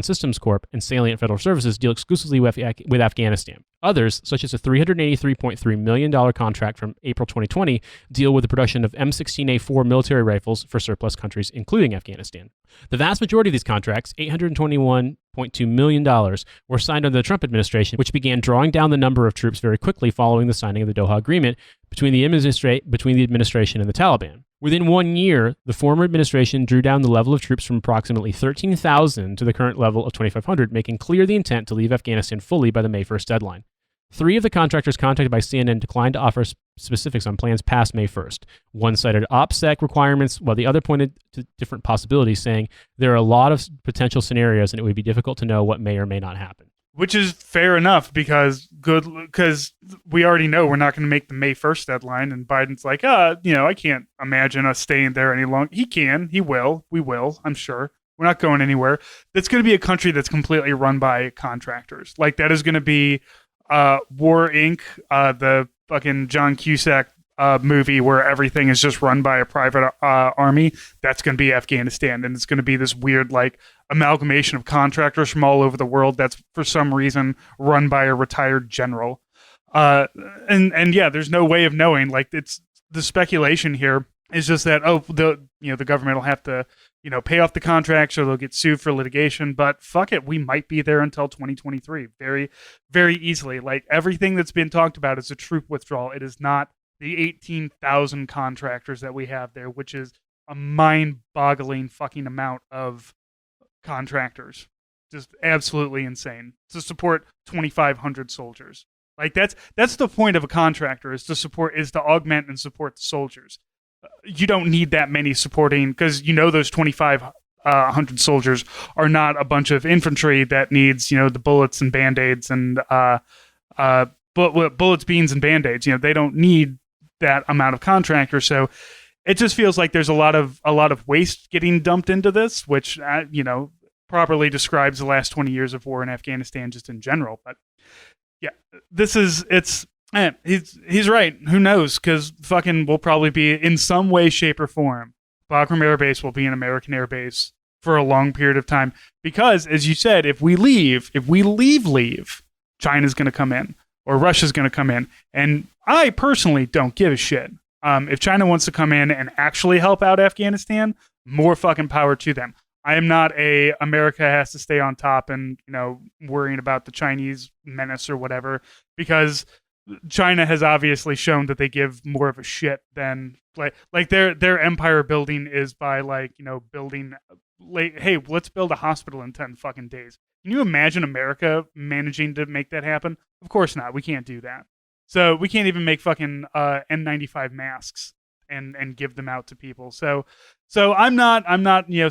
Systems Corp. And Salient Federal Services, deal exclusively with Afghanistan. Others, such as a $383.3 million contract from April 2020, deal with the production of M16A4 military rifles for surplus countries, including Afghanistan. The vast majority of these contracts, $821.2 million, were signed under the Trump administration, which began drawing down the number of troops very quickly following the signing of the Doha Agreement between the administration and the Taliban. Within 1 year, the former administration drew down the level of troops from approximately 13,000 to the current level of 2,500, making clear the intent to leave Afghanistan fully by the May 1st deadline. 3 of the contractors contacted by CNN declined to offer specifics on plans past May 1st. One cited OPSEC requirements, while the other pointed to different possibilities, saying there are a lot of potential scenarios and it would be difficult to know what may or may not happen. Which is fair enough because we already know we're not going to make the May 1st deadline, and Biden's like, I can't imagine us staying there any longer. He can, he will, we will, I'm sure. We're not going anywhere. That's going to be a country that's completely run by contractors. Like, that is going to be War Inc., the fucking John Cusack movie where everything is just run by a private army. That's going to be Afghanistan, and it's going to be this weird amalgamation of contractors from all over the world that's for some reason run by a retired general. And yeah, there's no way of knowing. It's the speculation here is just that the government will have to pay off the contracts or they'll get sued for litigation. But fuck it, we might be there until 2023 very, very easily. Everything that's been talked about is a troop withdrawal. It is not the 18,000 contractors that we have there, which is a mind-boggling fucking amount of contractors. Just absolutely insane to support 2,500 soldiers. That's the point of a contractor, is to augment and support the soldiers. You don't need that many supporting, because those 2,500 soldiers are not a bunch of infantry that needs the bullets and band-aids and bullets, beans, and band-aids. They don't need that amount of contractors. So it just feels like there's a lot of waste getting dumped into this, which properly describes the last 20 years of war in Afghanistan just in general. But yeah, he's right. Who knows? Because fucking we'll probably be in some way, shape, or form. Bagram Air Base will be an American air base for a long period of time. Because, as you said, if we leave, China's going to come in or Russia's going to come in. And I personally don't give a shit. If China wants to come in and actually help out Afghanistan, more fucking power to them. I am not America has to stay on top and, worrying about the Chinese menace or whatever, because China has obviously shown that they give more of a shit than their empire building is by building hey, let's build a hospital in 10 fucking days. Can you imagine America managing to make that happen? Of course not. We can't do that. So we can't even make fucking N95 masks and give them out to people. So I'm not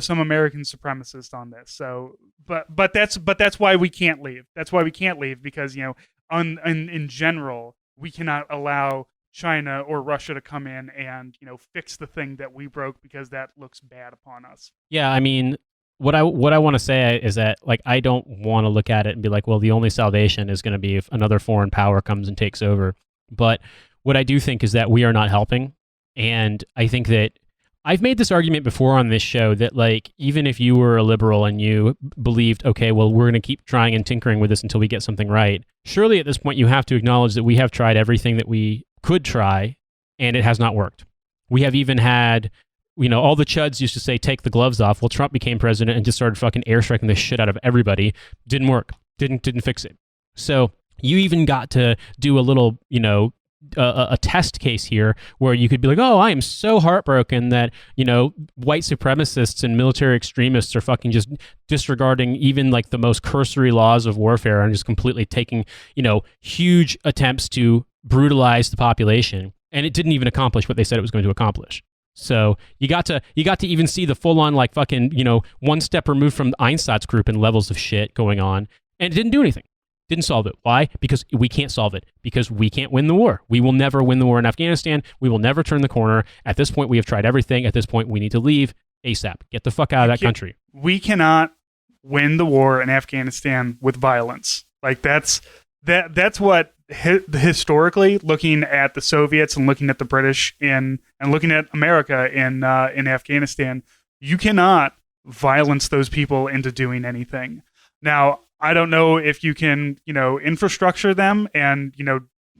some American supremacist on this. So but that's why we can't leave. That's why we can't leave, because in general we cannot allow China or Russia to come in and fix the thing that we broke, because that looks bad upon us. Yeah, I mean, what I want to say is that I don't want to look at it and be like, well, the only salvation is going to be if another foreign power comes and takes over. But what I do think is that we are not helping. And I think that I've made this argument before on this show that even if you were a liberal and you believed, okay, well, we're going to keep trying and tinkering with this until we get something right, surely at this point you have to acknowledge that we have tried everything that we could try and it has not worked. We have even had, all the chuds used to say, take the gloves off. Well, Trump became president and just started fucking airstriking the shit out of everybody. Didn't work. Didn't fix it. So you even got to do a little, a test case here where you could be like, oh, I am so heartbroken that, white supremacists and military extremists are fucking just disregarding even the most cursory laws of warfare and just completely taking, huge attempts to brutalize the population. And it didn't even accomplish what they said it was going to accomplish. So you got to even see the full on fucking, one step removed from Einstein's group and levels of shit going on. And it didn't do anything. Didn't solve it. Why? Because we can't solve it. Because we can't win the war. We will never win the war in Afghanistan. We will never turn the corner. At this point, we have tried everything. At this point, we need to leave ASAP. Get the fuck out of that country. We cannot win the war in Afghanistan with violence. That's what historically, looking at the Soviets and looking at the British and looking at America in Afghanistan, you cannot violence those people into doing anything. Now, I don't know if you can, infrastructure them and,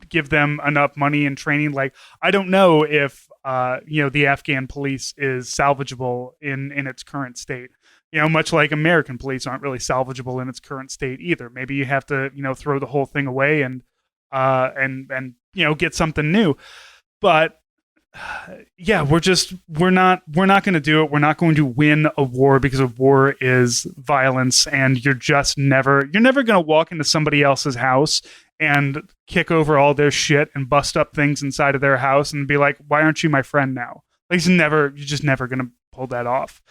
give them enough money and training. I don't know if, the Afghan police is salvageable in its current state. Much like American police aren't really salvageable in its current state either. Maybe you have to, throw the whole thing away and get something new. But yeah, we're not going to do it. We're not going to win a war because a war is violence, and you're never going to walk into somebody else's house and kick over all their shit and bust up things inside of their house and be like, why aren't you my friend now? Like, you're just never going to pull that off.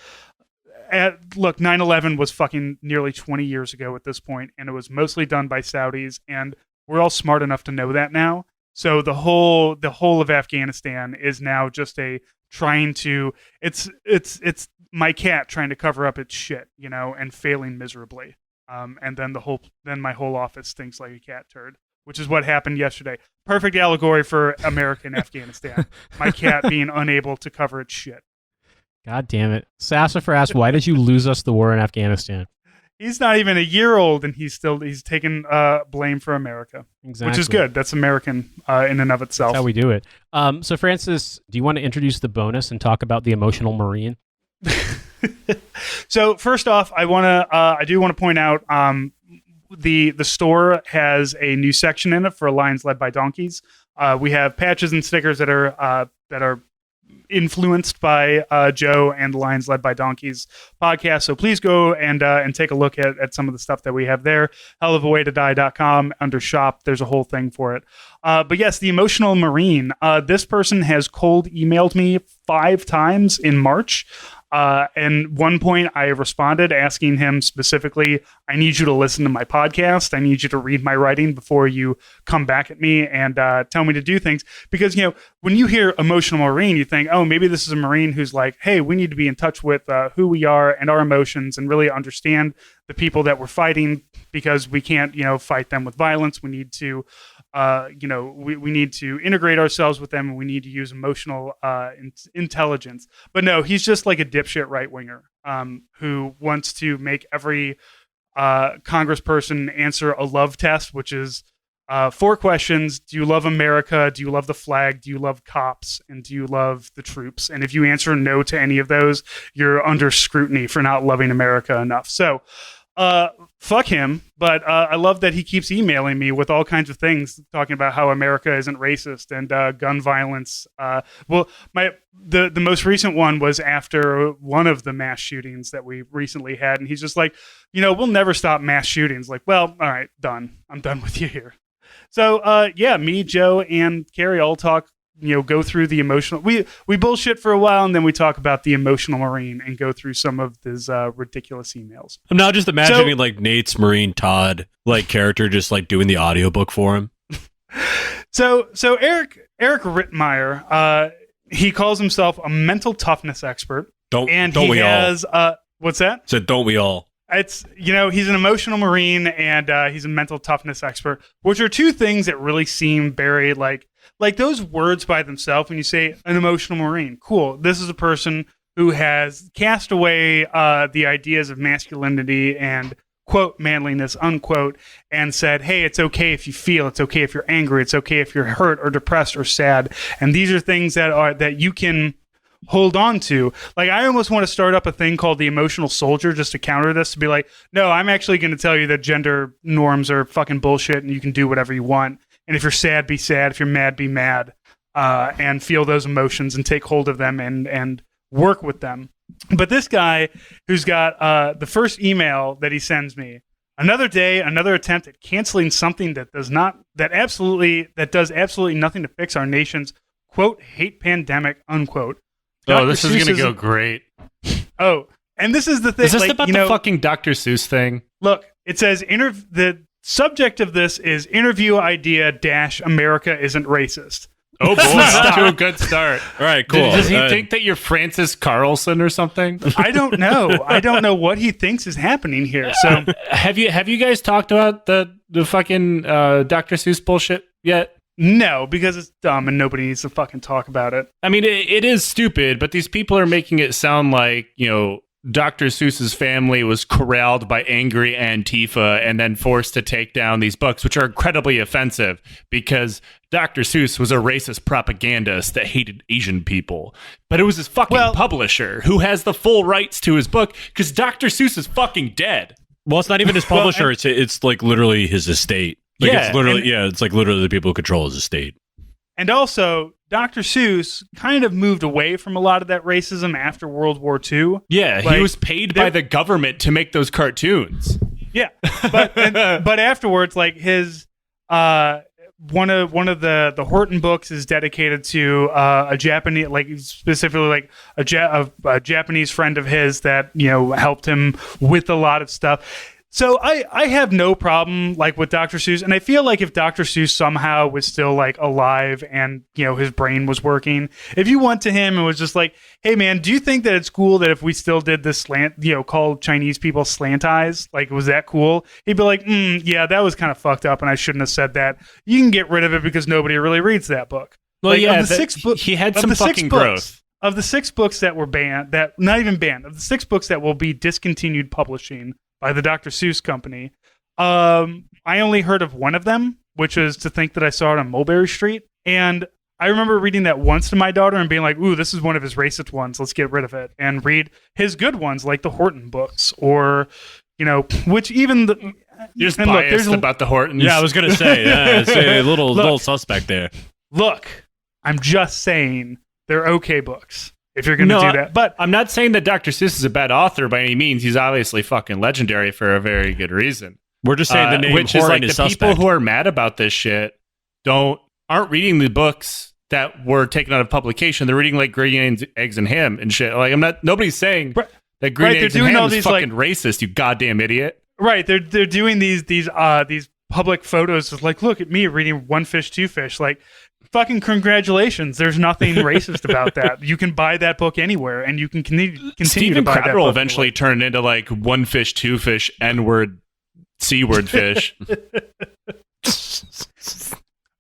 Look, 9/11 was fucking nearly 20 years ago at this point, and it was mostly done by Saudis, and we're all smart enough to know that now. So the whole of Afghanistan is now just it's my cat trying to cover up its shit, and failing miserably. And then my whole office stinks like a cat turd, which is what happened yesterday. Perfect allegory for America and Afghanistan. My cat being unable to cover its shit. God damn it. Sassafras asked, why did you lose us the war in Afghanistan? He's not even a year old, and he's taking blame for America, exactly. Which is good. That's American in and of itself. That's how we do it. So, Francis, do you want to introduce the bonus and talk about the emotional Marine? So, first off, I do want to point out the store has a new section in it for Lions Led by Donkeys. We have patches and stickers that are influenced by Joe and the Lions Led by Donkeys podcast. So please go and take a look at some of the stuff that we have there. Hellofawaytodie.com under shop. There's a whole thing for it. But yes, the emotional Marine. This person has cold emailed me 5 times in March. And one point I responded asking him specifically, I need you to listen to my podcast. I need you to read my writing before you come back at me and tell me to do things. Because, when you hear emotional Marine, you think, oh, maybe this is a Marine who's like, hey, we need to be in touch with who we are and our emotions and really understand the people that we're fighting, because we can't, fight them with violence. We need to, we need to integrate ourselves with them, and we need to use emotional intelligence. But no, he's just like a dipshit right winger who wants to make every congressperson answer a love test, which is 4 questions. Do you love America? Do you love the flag? Do you love cops? And do you love the troops? And if you answer no to any of those, you're under scrutiny for not loving America enough. So fuck him. But I love that he keeps emailing me with all kinds of things talking about how America isn't racist and gun violence. The most recent one was after one of the mass shootings that we recently had. And he's just like, we'll never stop mass shootings. Like, well, all right, done. I'm done with you here. So, me, Joe, and Carrie all talk, go through the emotional. We bullshit for a while, and then we talk about the emotional Marine and go through some of his ridiculous emails. I'm now just imagining like Nate's Marine Todd character just like doing the audiobook for him. So Eric Rittmeyer, he calls himself a mental toughness expert. Don't we all? What's that? So don't we all? It's, he's an emotional Marine and he's a mental toughness expert, which are 2 things that really seem very like those words by themselves. When you say an emotional Marine, cool. This is a person who has cast away the ideas of masculinity and quote manliness, unquote, and said, hey, it's okay if you feel, it's okay if you're angry, it's okay if you're hurt or depressed or sad. And these are things that you can hold on to. Like, I almost want to start up a thing called the emotional soldier just to counter this, to be like, no, I'm actually going to tell you that gender norms are fucking bullshit and you can do whatever you want. And if you're sad, be sad. If you're mad, be mad. And feel those emotions and take hold of them and work with them. But this guy who's got the first email that he sends me, another day, another attempt at canceling something that does absolutely nothing to fix our nation's quote hate pandemic, unquote. Oh, this is going to go great. Oh, and this is the thing. Is this about the fucking Dr. Seuss thing? Look, it says the subject of this is interview idea - America isn't racist. Oh boy, off to a good start. All right, cool. Does he think that you're Francis Carlson or something? I don't know. I don't know what he thinks is happening here. So have you guys talked about the fucking Dr. Seuss bullshit yet? No, because it's dumb and nobody needs to fucking talk about it. I mean, it is stupid, but these people are making it sound like, Dr. Seuss's family was corralled by angry Antifa and then forced to take down these books, which are incredibly offensive because Dr. Seuss was a racist propagandist that hated Asian people. But it was his fucking publisher who has the full rights to his book because Dr. Seuss is fucking dead. Well, it's not even his publisher. It's like literally his estate. Like, it's literally, it's like literally the people who control his estate. And also, Dr. Seuss kind of moved away from a lot of that racism after World War II. Yeah, Like, he was paid by the government to make those cartoons. Yeah, but afterwards, like his one of the Horton books is dedicated to a Japanese, like specifically like a Japanese friend of his that helped him with a lot of stuff. So I have no problem like with Dr. Seuss, and I feel like if Dr. Seuss somehow was still like alive and his brain was working, if you went to him and was just like, hey man, do you think that it's cool that if we still did this slant, called Chinese people slant eyes, like was that cool? He'd be like, yeah, that was kind of fucked up, and I shouldn't have said that. You can get rid of it because nobody really reads that book. Well, like, yeah, he had some fucking growth. Of the 6 books that were banned, that not even banned, of the 6 books that will be discontinued publishing by the Dr. Seuss company. I only heard of one of them, which is To Think That I Saw It on Mulberry Street. And I remember reading that once to my daughter and being like, ooh, this is one of his racist ones. Let's get rid of it. And read his good ones, like the Horton books, or, which even the... You're just biased about the Hortons. Yeah, I was going to say, it's a little suspect there. Look, I'm just saying they're okay books. If you're going to do that. But I'm not saying that Dr. Seuss is a bad author by any means. He's obviously fucking legendary for a very good reason. We're just saying the name which is like the suspect. people who are mad about this shit aren't reading the books that were taken out of publication. They're reading like Green Eggs and Ham and shit. Like nobody's saying that Green Eggs and Ham is fucking racist, you goddamn idiot. Right, they're doing these public photos of like, look at me reading One Fish, Two Fish, like fucking congratulations. There's nothing racist about that. You can buy that book anywhere, and you can continue to buy that book. Will eventually turn into like One Fish, Two Fish, N-word, C-word fish.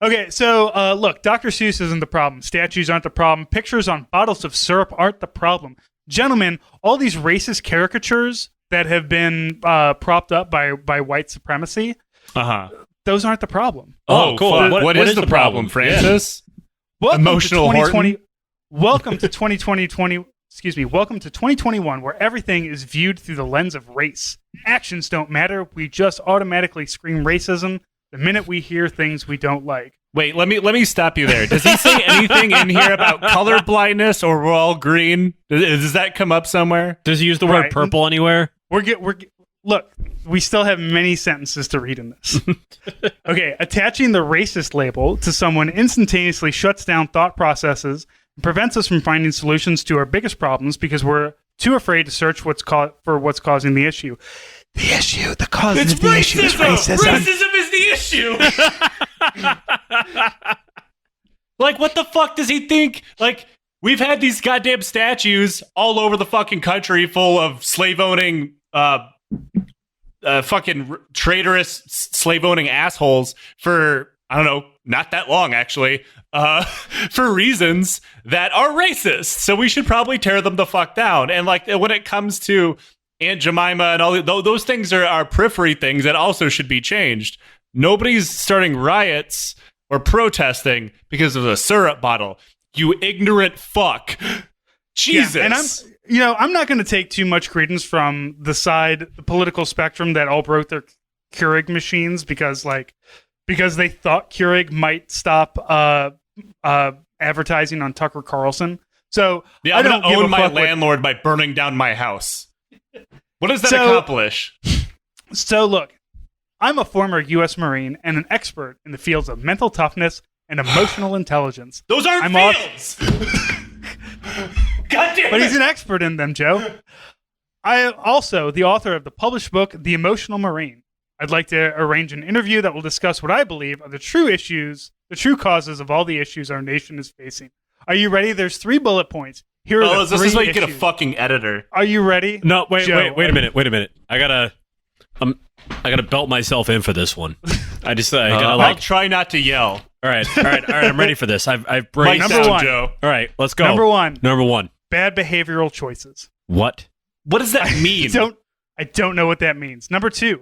Okay, so look, Dr. Seuss isn't the problem. Statues aren't the problem. Pictures on bottles of syrup aren't the problem. Gentlemen, all these racist caricatures that have been propped up by white supremacy, those aren't the problem. Oh, cool. What is the problem, Francis? Yeah. Emotional Horton. Welcome to 2021, where everything is viewed through the lens of race. Actions don't matter. We just automatically scream racism the minute we hear things we don't like. Wait, let me stop you there. Does he say anything in here about color blindness or we're all green? Does that come up somewhere? Does he use the word purple anywhere? Look, we still have many sentences to read in this. Okay, attaching the racist label to someone instantaneously shuts down thought processes and prevents us from finding solutions to our biggest problems because we're too afraid to search for what's causing the issue. The cause of the issue is racism. Racism is the issue. Like, what the fuck does he think? Like, we've had these goddamn statues all over the fucking country full of slave-owning fucking traitorous slave-owning assholes for, I don't know, not that long, actually, for reasons that are racist. So we should probably tear them the fuck down. And, like, when it comes to Aunt Jemima and all those things are periphery things that also should be changed. Nobody's starting riots or protesting because of a syrup bottle. You ignorant fuck. Jesus. Yeah, and I'm not going to take too much credence from the political spectrum that all broke their Keurig machines because they thought Keurig might stop advertising on Tucker Carlson. So yeah, I'm going to own my landlord by burning down my house. What does that accomplish? So look, I'm a former U.S. Marine and an expert in the fields of mental toughness and emotional intelligence. Those aren't fields! God damn it! But he's an expert in them, Joe. I am also the author of the published book, The Emotional Marine. I'd like to arrange an interview that will discuss what I believe are the true issues, the true causes of all the issues our nation is facing. Are you ready? There's 3 bullet points. Here are this is why you get a fucking editor. Are you ready? No, wait a minute. I gotta belt myself in for this one. I'll try not to yell. All right. I'm ready for this. I've braced. Number 1, Joe. All right, let's go. Number one. Bad behavioral choices. What? What does that mean? I don't know what that means. Number 2,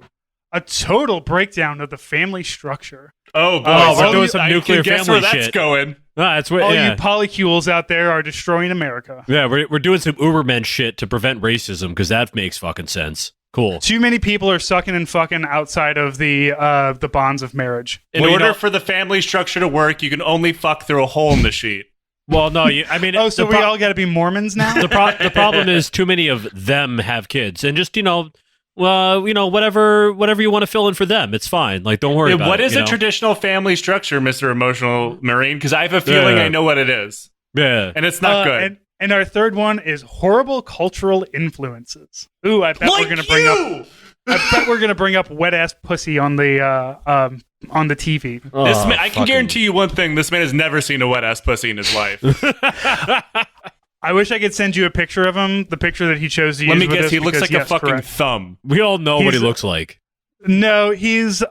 a total breakdown of the family structure. Oh boy, we're doing some nuclear family guess where shit. That's going. That's what. All you polycules out there are destroying America. Yeah, we're doing some Ubermen shit to prevent racism because that makes fucking sense. Cool. Too many people are sucking and fucking outside of the bonds of marriage. In order for the family structure to work, you can only fuck through a hole in the sheet. Well, no, I mean, Oh, so we all got to be Mormons now? the problem is too many of them have kids, and just whatever you want to fill in for them, it's fine. Like, don't worry about it. What is a traditional family structure, Mr. Emotional Marine? Because I have a feeling I know what it is. Yeah. And it's not good. And our third one is horrible cultural influences. Ooh, I bet we're going to bring up. I bet we're going to bring up wet ass pussy on the TV. I can guarantee you one thing: this man has never seen a wet ass pussy in his life. I wish I could send you a picture of him. The picture that he chose to use. Let me with guess. this He looks because, like a yes, fucking correct. thumb. We all know what he looks like. No, he's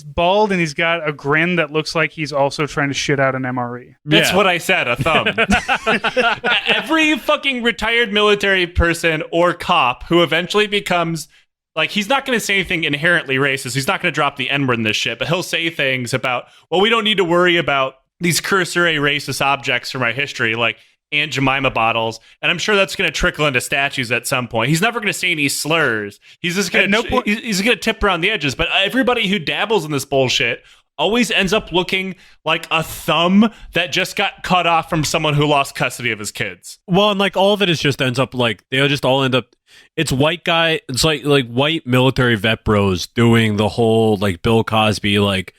bald and he's got a grin that looks like he's also trying to shit out an MRE. That's what I said, a thumb. Every fucking retired military person or cop who eventually becomes, like, he's not going to say anything inherently racist. He's not going to drop the N-word in this shit, but he'll say things about, well, we don't need to worry about these cursory racist objects from our history, like Aunt Jemima bottles, and I'm sure that's going to trickle into statues at some point. He's never going to say any slurs. He's just going to he's going to tip around the edges. But everybody who dabbles in this bullshit always ends up looking like a thumb that just got cut off from someone who lost custody of his kids. Well, and like all of it is just ends up like they'll just all end up. It's white guy. It's like white military vet bros doing the whole like Bill Cosby like.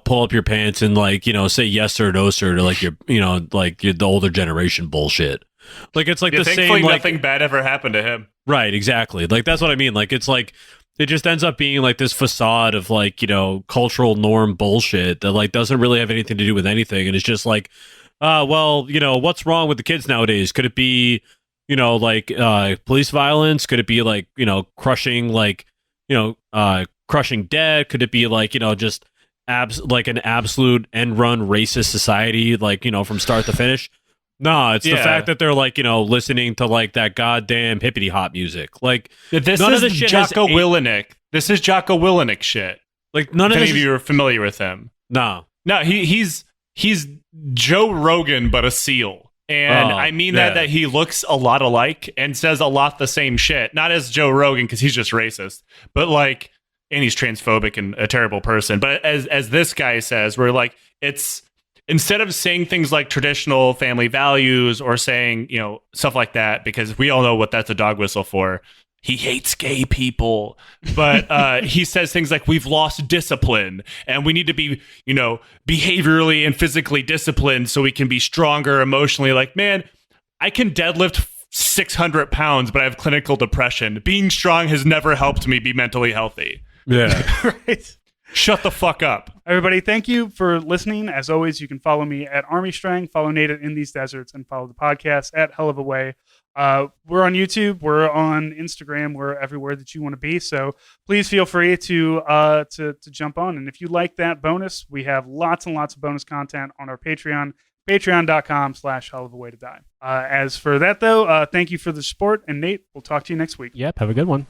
Pull up your pants and like, say yes sir, no sir to like your, the older generation bullshit. Like, it's like the thankfully same, like, nothing bad ever happened to him. Right. Exactly. Like, that's what I mean. Like, it's like, it just ends up being like this facade of like, cultural norm bullshit that like doesn't really have anything to do with anything. And it's just like, what's wrong with the kids nowadays? Could it be, police violence? Could it be like, crushing debt? Could it be like, just like an absolute end run racist society, like, from start to finish? No, it's the fact that they're like, listening to like that goddamn hippity hop music. Like, this none is of this shit Jocko Willenick. This is Jocko Willenick shit. Like, none if of any this of you are familiar with him. No, he's Joe Rogan, but a SEAL. And I mean that he looks a lot alike and says a lot the same shit. Not as Joe Rogan, because he's just racist, but like, and he's transphobic and a terrible person. But as this guy says, we're like, it's instead of saying things like traditional family values or saying, stuff like that, because we all know what that's a dog whistle for. He hates gay people, but he says things like we've lost discipline and we need to be, behaviorally and physically disciplined so we can be stronger emotionally. Like, man, I can deadlift 600 pounds, but I have clinical depression. Being strong has never helped me be mentally healthy. Yeah. Right. Shut the fuck up. Everybody, thank you for listening. As always, you can follow me at Army Strang, follow Nate at In These Deserts, and follow the podcast at Hell of a Way. We're on YouTube, we're on Instagram, we're everywhere that you want to be. So please feel free to jump on. And if you like that bonus, we have lots and lots of bonus content on our Patreon, patreon.com/Hell of a Way to Die. As for that though, thank you for the support. And Nate, we'll talk to you next week. Yep. Have a good one.